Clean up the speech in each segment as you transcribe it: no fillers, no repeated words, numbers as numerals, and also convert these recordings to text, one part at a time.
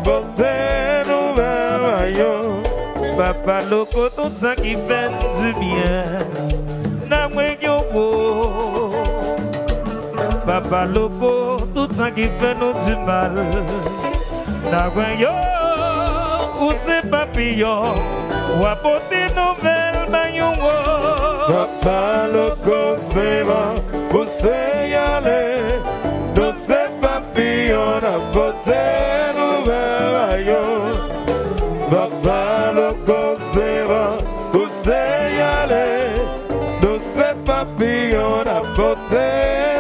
porté nouvelle maillot. Papa Loco, tout ça qui fait du bien. N'a yo beau. Papa Loco, tout ça qui fait nous du mal. N'a yo, ou c'est papillon. Ou apporter nouvelle maillot. Papa Loco, c'est bon, vous y aller. Nous c'est papillon, apporté nouvelle maillot. Papa Loco, c'est bon, vous y aller. Nous c'est papillon, apporté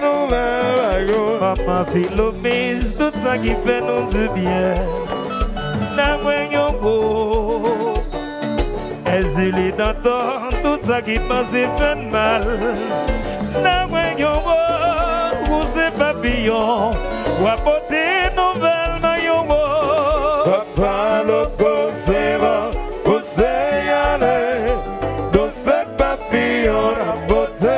nouvelle maillot. Maman Philomèse, tout ça qui fait nous du bien. N'a yo beau. Exilé dans tout ça qui passe fait mal. N'a yo beau, vous c'est papillon. Ou apporter nouvelle maillot. Papa Loco, c'est bon, vous y aller. Nous c'est papillon, apporté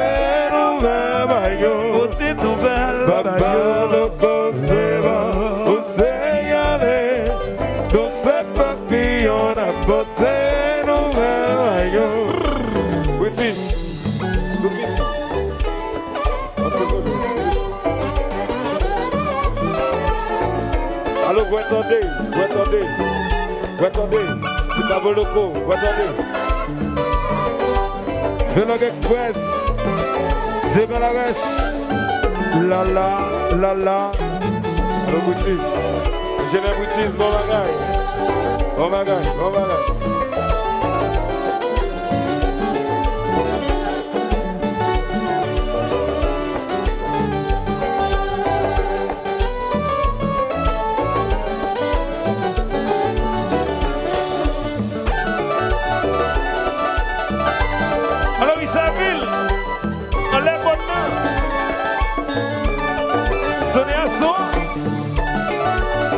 nouvelle maillot. Apporter nouvelle Papa Loco, c'est bon, vous y aller. Nous c'est papillon, apporté nouvelle maillot. Witty, good meeting. Allô, vous attendez, c'est Papa Loco, vous attendez. Vlog Express, c'est dans la rèche. La. Allô, Boutis. J'ai les Boutis, bon bagage. Alors Isabelle, on l'a bonne Sonia Soa,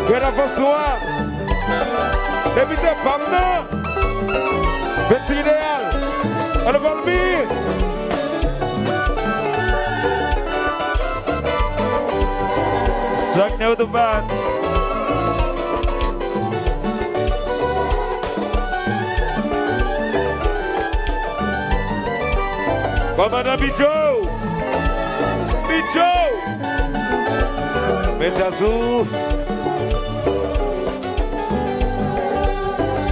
Greta François, député Pamna, petit idéal, on va le dire. Struck now the bats. Comandant Bijo, Metazou.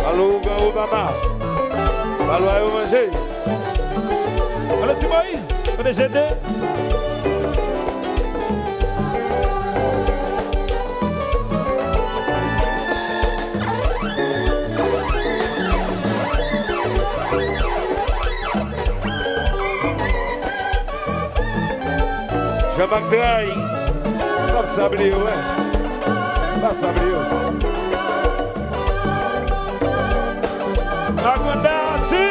Allô, Obama. Allô, à manger. Allô, c'est Moïse, on est GD. Jean-Max Ray, pas sablé, ouais. Pas sablé. Agunda, si.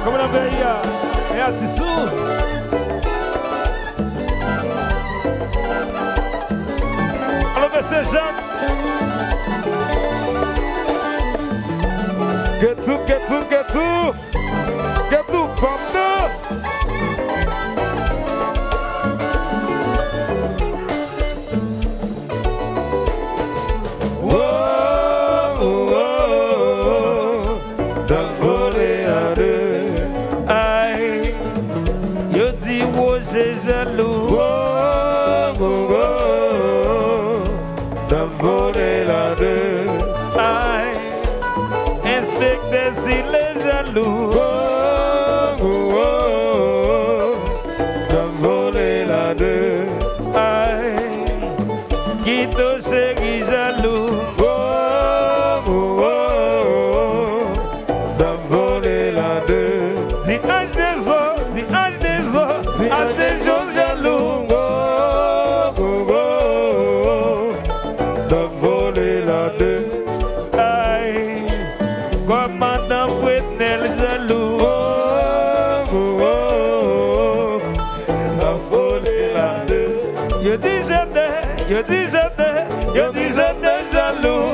Como on appelle ça? Et à Sissou. Alors, monsieur Jacques. Get tout, pardon. J'ai jaloux, d'un voler la deux. aïe, inspecteur s'il est jaloux, d'un voler la deux. aïe, qui te chérit jaloux, d'un voler la deux. dis âge des autres, âge des choses jaloux. D'un voler la deux. Aïe, commandant Fouetnel jaloux. D'un voler la deux. Yo dis j'étais jaloux.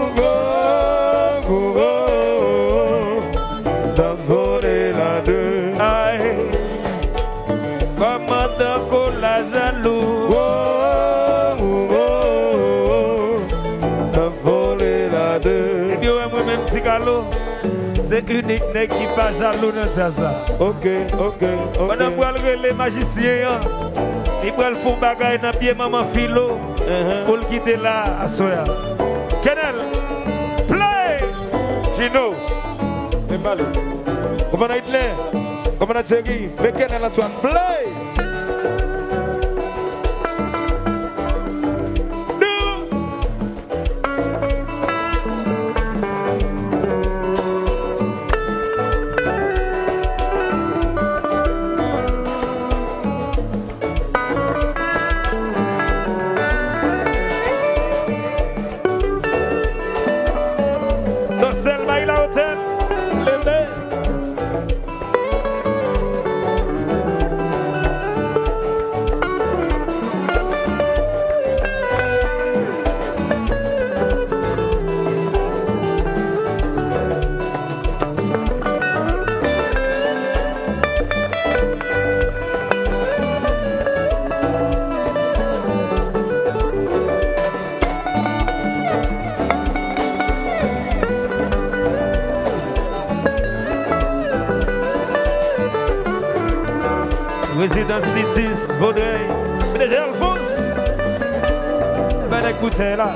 D'un voler la deux. Aïe, commandant Kola jaloux. volé la deux. Et puis, moi-même, petit galop, c'est unique qui pas jaloux dans ça. Ok. Pendant que les magiciens, ils prennent le bagage dans le pied maman Philo pour le quitter là à soya. Kenel, play! Chino, c'est mal. Comment on a Hitler? Comment on a Thierry? Mais Kenel Antoine, play! Résidence Litis, Vaudreuil, PDG Alphonse, ben écoutez là.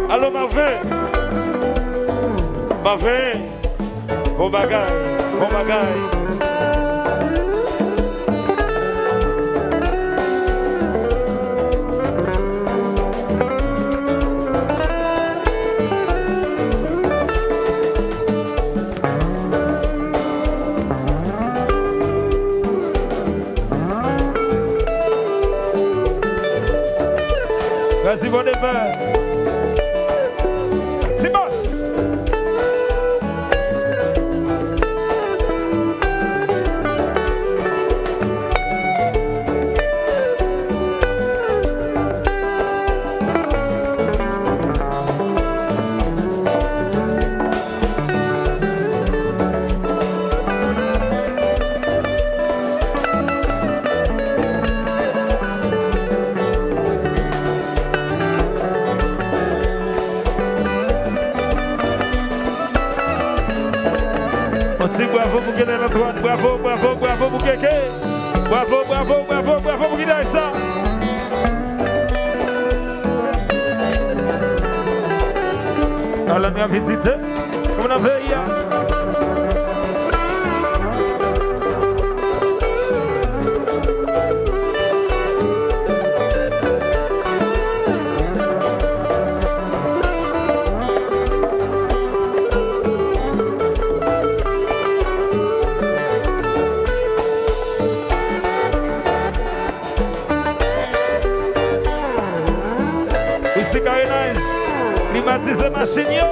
Allô Marvin, bon bagaille. Vas-y, bon départ. C'est boss. Bravo pour Kenel Antoine, bravo pour Kéké, bravo pour Guidaï ça. Alors on a visité, comme on a fait hier. Climatiser machine yo.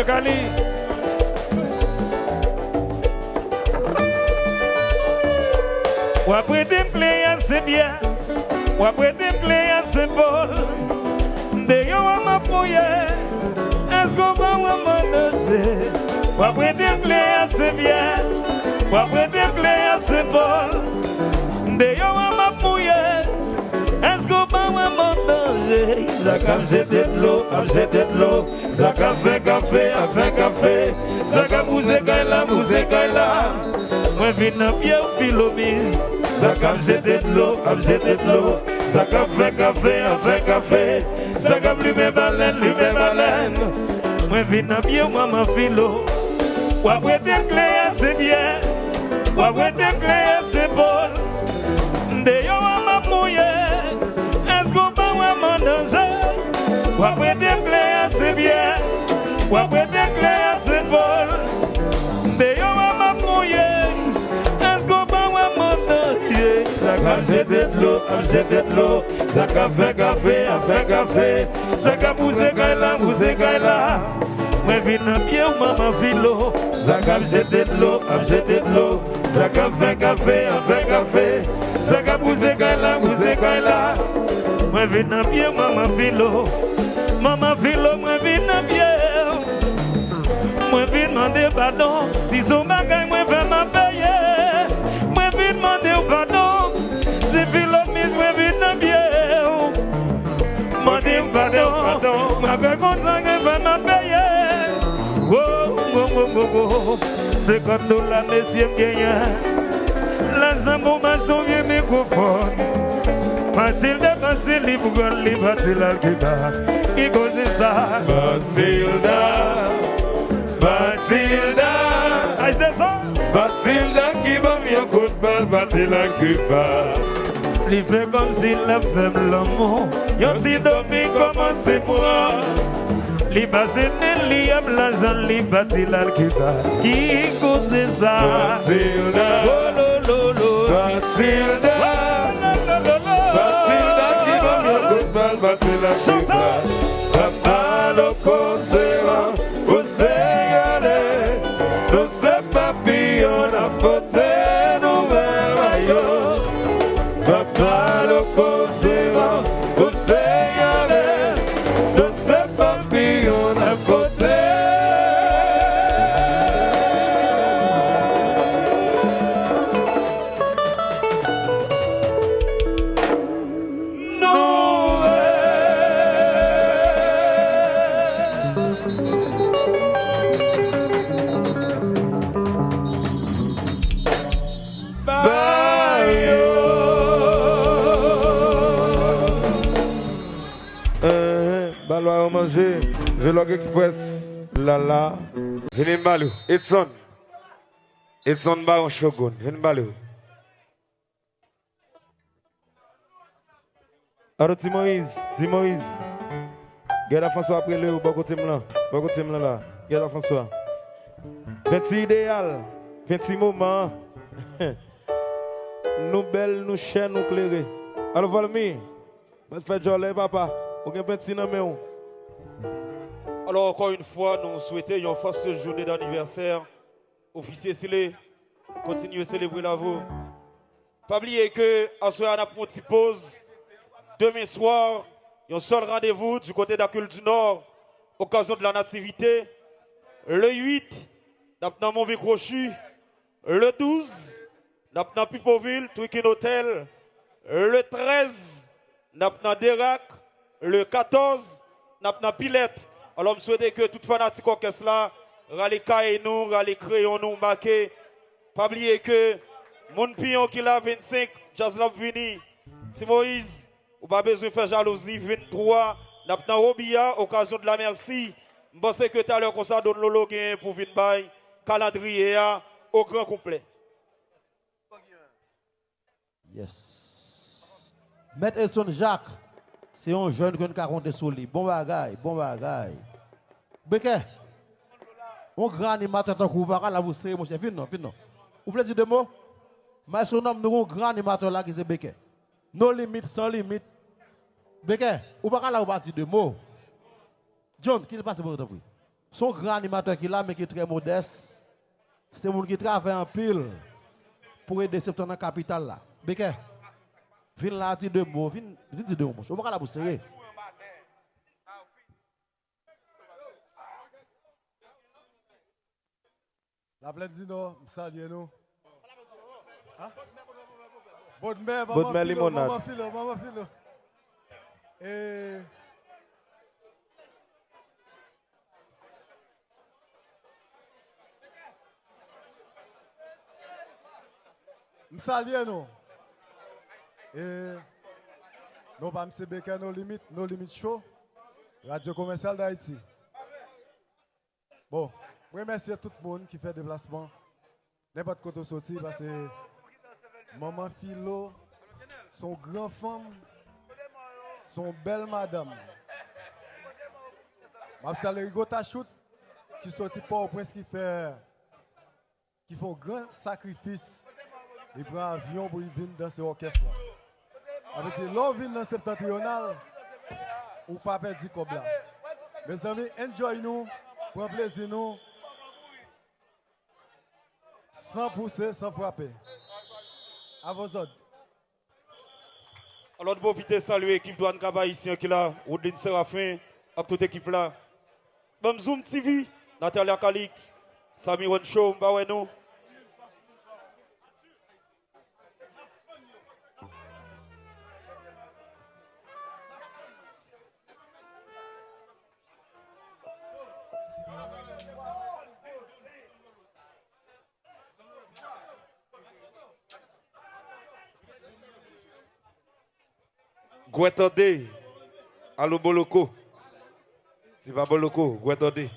Frère Kali. Ou après des plaies assez bien, ou après des plaies assez folles, de yo à ma pouille, est-ce qu'on va m'amener? Ou après des plaies assez bien, ou après des plaies assez folles, de yo à ma pouille, est-ce qu'on va m'amener? Ça comme jeter de l'eau, comme jeter de l'eau. Ça comme fait café, a fait café. Ça comme bousez là. Moi vine à pied au filomise. Ça comme jeter de l'eau, comme jeter de l'eau. Ça comme fait café, a fait café. Ça comme lui-même baleine. Moi vine à pied moi ma filo. Ou après des clés assez bien, ou après des clés assez bonnes. De yo à ma mouille, est-ce qu'on va m'amener? Ou après des clés assez bien, ou après des clés assez bonnes. De yo à ma mouille, est-ce qu'on va m'amener? Ça comme jeter de l'eau, comme jeter de l'eau. Ça comme fait café, a fait café. Ça comme bousez là. Moi vine à pied ou maman filo. Ça comme jeter de l'eau, comme jeter de l'eau. Ça comme fait café, a fait café. Ça comme bousez là. Moi vine à pied maman filo. Maman filo, moi vine à pied. Moi vine demander pardon. Si son bagage moi vais m'apayer. Moi vine demander pardon. Si filo mise moi vine à pied. Demander pardon. Moi vais content que vais m'apayer. Oh. 50 $, messieurs gagnants. L'argent pour m'acheter un vieux microphone. Mathilde, Basile, Bougon, Libatil, Alkida. Qui cause ça? Bathilda. Aïe, c'est ça? Bathilda qui va bien coup de balle, Bathilda Cuba. Il fait comme s'il a fait l'amour. Yon ti domi commence pour li passe li a l'argent, li bâti l'alkita. Qui cause ça? Bathilda. Bathilda qui va bien coup de balle, Bathilda Cuba. Papa le concert, vous ségalez. Nous c'est papillon à porter nous vers Papa le concert, vous ségalez. Nous c'est papillon à porter. Balois manger, Vlog Express, Lala, Hinimbalu, Edson Baron Shogun, Hinimbalu. Alors Timoïse, Gada François après le, beaucoup de là, Gada François. Petit idéal, petit moment, nous belles, nous chers, nous clairés. Alors voilà, faites jolé papa. Alors encore une fois, nous souhaitons une force journée d'anniversaire. Officier Silé, continuez à célébrer la vous. Pas oublier que à ce soir, on a pris une petite pause. Demain soir, il y a un seul rendez-vous du côté d'Acul du Nord, occasion de la nativité. Le 8, nous avons dans Mauvais Crochu. Le 12, nous avons dans Pipoville, Twicking Hotel. Le 13, nous avons dans Derac. Le 14, nous avons Pilette. Alors, je souhaite que tout fanatique orchestre là, râle caille nous, râle crayon nous, marqué. Pas oublier que mon pion qui a 25, Jazz Love Vini. Si Moïse, ou pas besoin de faire jalousie, 23, nous avons Robia, occasion de la merci. Je pense que tout à l'heure, comme ça, donne Lolo pour venir bail, calendrier au grand complet. Yes. Maître Elson Jacques. C'est un jeune qui a compté sur lui. Bon bagaille. Beke, un grand animateur qui va là vous serrer, mon chef. Viens non. Vous voulez dire deux mots? Mais son nom, nous avons un grand animateur là qui c'est Beke. No limite, sans limite. Beke, vous va là vous va dire deux mots. John, qui est passé pour vous? Son grand animateur qui est là, mais qui est très modeste, c'est mon qui travaille en pile pour aider Septembre dans la capitale là. Beke, viens là, dis deux mots, viens dire deux mots. Je ne vais pas la bousser. La plaine dit non, salut nous. Bonne mère limonade. Maman filo. Et salut nous. Et nous pas M. Becker, nos limites show. Radio commerciale d'Haïti. Bon, je remercie tout le monde qui fait déplacement. N'importe quoi de sorti parce que maman Philo, son grand femme, son belle madame. Ma petite Rigota Chout qui sortit pas au prince qui font grand sacrifice. Il prend un avion pour venir dans ce orchestre. Avec l'on vient dans septentrional, ou pas perdre comme là. Mes amis, enjoy nous, prends plaisir nous. Sans pousser, sans frapper. À vos ordres. Alors, nous profiter saluer l'équipe Douane Kaba ici, qui est là, Woodline Séraphin, avec toute l'équipe là. Bam Zoom TV, Natalia Calix, Sami Wenshow, nous. Gouetode, allo Boloko. Si pas Boloko, Gouetode.